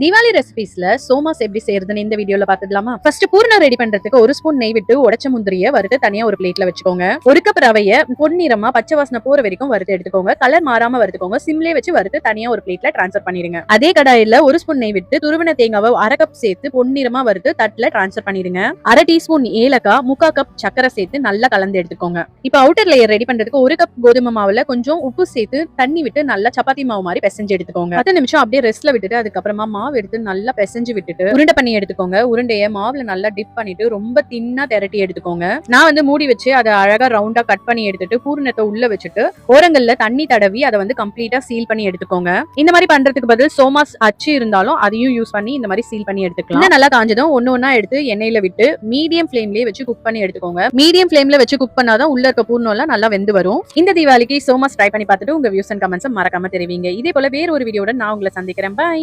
தீபாவளி ரெசிபிஸ்ல சோமாஸ் எப்படி செய்யறதுன்னு இந்த வீடியோல பாத்துடலாமா? ஃபர்ஸ்ட் பூர்ணம் ரெடி பண்றதுக்கு ஒரு ஸ்பூன் நெய் விட்டு உடைச்ச முந்திரிய வறுத்து தனியா ஒரு பிளேட்ல வச்சுக்கோங்க. ஒரு கப் ரவைய பொன்னிறமா பச்சை வாசனை போற வரைக்கும் வறுத்து எடுத்துக்கோங்க. கலர் மாறாம வறுத்துக்கோங்க. சிம்லே வச்சு வறுத்து தனியா ஒரு பிளேட்ல டிரான்ஸ்ஃபர் பண்ணிடுங்க. அதே கடாயில ஒரு ஸ்பூன் நெய் விட்டு துருவின தேங்காவை அரை கப் சேர்த்து பொன்னிறமா வறுத்து தட்டுல டிரான்ஸ்ஃபர் பண்ணிடுங்க. அரை டீஸ்பூன் ஏலக்காய், 3/4 கப் சக்கரை சேர்த்து நல்லா கலந்து எடுத்துக்கோங்க. இப்ப அவுட்டர் லேயர் ரெடி பண்றதுக்கு ஒரு கப் கோதுமை மாவுல கொஞ்சம் உப்பு சேர்த்து தண்ணி விட்டு நல்லா சப்பாத்தி மாவு மாதிரி பிசைஞ்சு எடுத்துக்கோங்க. 10 நிமிஷம் அப்படியே ரெஸ்ட்ல விட்டுட்டு அதுக்கப்புறமா மாவு எடுத்து நல்லா பிசைஞ்சு விட்டுட்டு உருண்டை பண்ணி எடுத்துக்கோங்க. உருண்டைய மாவுல நல்லா டிப் பண்ணிட்டு ரொம்ப தின்னா திரட்டி எடுத்துக்கோங்க. நான் மூடி வச்சு அதை அழகா ரவுண்டா கட் பண்ணி எடுத்துட்டு பூரணத்தை உள்ள வச்சுட்டு ஓரங்கள்ல தண்ணி தடவி அதை கம்ப்ளீட்டா சீல் பண்ணி எடுத்துக்கோங்க. இந்த மாதிரி பண்றதுக்கு பதில் சோமாஸ் அச்சு இருந்தாலும் அதையும் யூஸ் பண்ணி இந்த மாதிரி சீல் பண்ணி எடுத்துக்கலாம். நல்லா காஞ்சதும் ஒண்ணா எடுத்து எண்ணெயில விட்டு மீடியம் ஃபிளேம்லயே வச்சு குக் பண்ணி எடுத்துக்கோங்க. மீடியம் ஃபிளேம்ல வச்சு குக் பண்ணாதான் உள்ள இருக்க பூர்ணம் எல்லாம் நல்லா வெந்து வரும். இந்த தீபாவளிக்கு சோமாஸ் ட்ரை பண்ணி பார்த்துட்டு உங்க வியூஸ் அண்ட் கமெண்ட்ஸ் மறக்காம தெரிவிங்க. இதே போல வேற ஒரு வீடியோட நான் உங்களை சந்திக்கிறேன். பை.